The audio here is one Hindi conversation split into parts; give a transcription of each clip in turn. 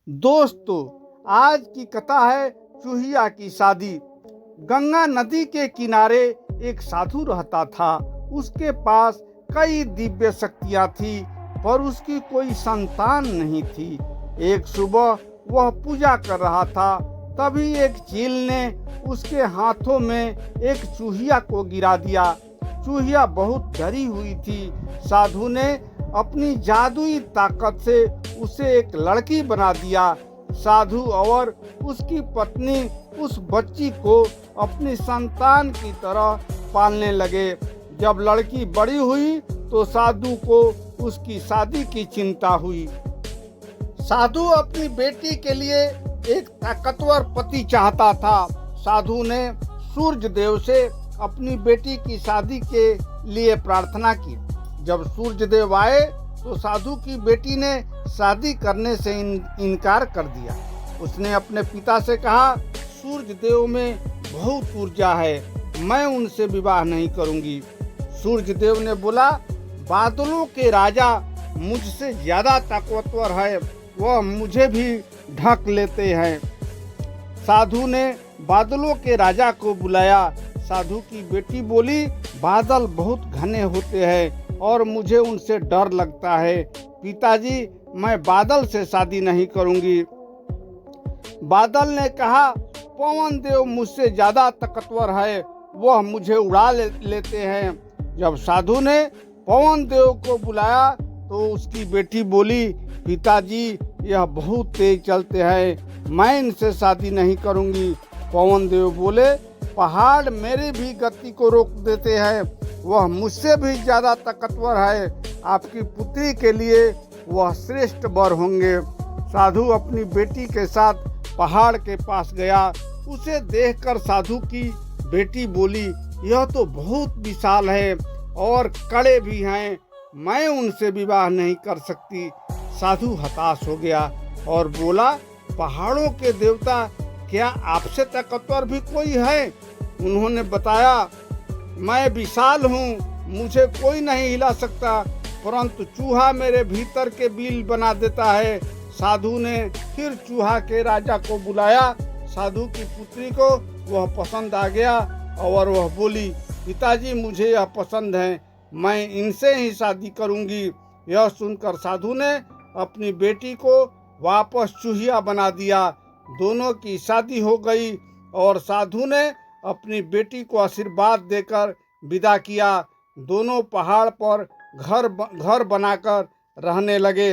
दोस्तों, आज की कथा है चूहिया की शादी। गंगा नदी के किनारे एक साधु रहता था। उसके पास कई दिव्य शक्तियां थी, पर उसकी कोई संतान नहीं थी। एक सुबह वह पूजा कर रहा था, तभी एक चील ने उसके हाथों में एक चूहिया को गिरा दिया। चूहिया बहुत डरी हुई थी। साधु ने अपनी जादुई ताकत से उसे एक लड़की बना दिया। साधु और उसकी पत्नी उस बच्ची को अपनी संतान की तरह पालने लगे। जब लड़की बड़ी हुई तो साधु को उसकी शादी की चिंता हुई। साधु अपनी बेटी के लिए एक ताकतवर पति चाहता था। साधु ने सूर्य देव से अपनी बेटी की शादी के लिए प्रार्थना की। जब सूर्य देव आए तो साधु की बेटी ने शादी करने से इनकार कर दिया। उसने अपने पिता से कहा, सूर्य देव में बहुत ऊर्जा है, मैं उनसे विवाह नहीं करूंगी। सूर्य देव ने बोला, बादलों के राजा मुझसे ज्यादा ताकतवर है, वह मुझे भी ढक लेते हैं। साधु ने बादलों के राजा को बुलाया। साधु की बेटी बोली, बादल बहुत घने होते हैं और मुझे उनसे डर लगता है। पिताजी, मैं बादल से शादी नहीं करूंगी। बादल ने कहा, पवन देव मुझसे ज्यादा ताकतवर है, वह मुझे उड़ा लेते हैं। जब साधु ने पवन देव को बुलाया तो उसकी बेटी बोली, पिताजी, यह बहुत तेज चलते हैं, मैं इनसे शादी नहीं करूंगी। पवन देव बोले, पहाड़ मेरी भी गति को रोक देते हैं, वह मुझसे भी ज्यादा ताकतवर है, आपकी पुत्री के लिए वह श्रेष्ठ वर होंगे। साधु अपनी बेटी के साथ पहाड़ के पास गया। उसे देखकर साधु की बेटी बोली, यह तो बहुत विशाल है और कड़े भी हैं, मैं उनसे विवाह नहीं कर सकती। साधु हताश हो गया और बोला, पहाड़ों के देवता, क्या आपसे ताकतवर भी कोई है? उन्होंने बताया, मैं विशाल हूँ, मुझे कोई नहीं हिला सकता, परंतु चूहा मेरे भीतर के बिल बना देता है। साधु ने फिर चूहा के राजा को बुलाया। साधु की पुत्री को वह पसंद आ गया और वह बोली, पिताजी, मुझे यह पसंद है, मैं इनसे ही शादी करूंगी। यह सुनकर साधु ने अपनी बेटी को वापस चूहिया बना दिया। दोनों की शादी हो गई और साधु ने अपनी बेटी को आशीर्वाद देकर विदा किया। दोनों पहाड़ पर घर बनाकर रहने लगे।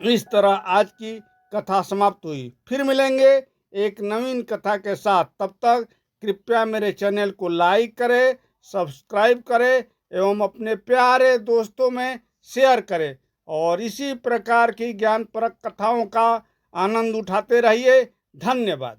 इस तरह आज की कथा समाप्त हुई। फिर मिलेंगे एक नवीन कथा के साथ। तब तक कृपया मेरे चैनल को लाइक करें, सब्सक्राइब करें एवं अपने प्यारे दोस्तों में शेयर करें और इसी प्रकार की ज्ञानप्रद कथाओं का आनंद उठाते रहिए। धन्यवाद।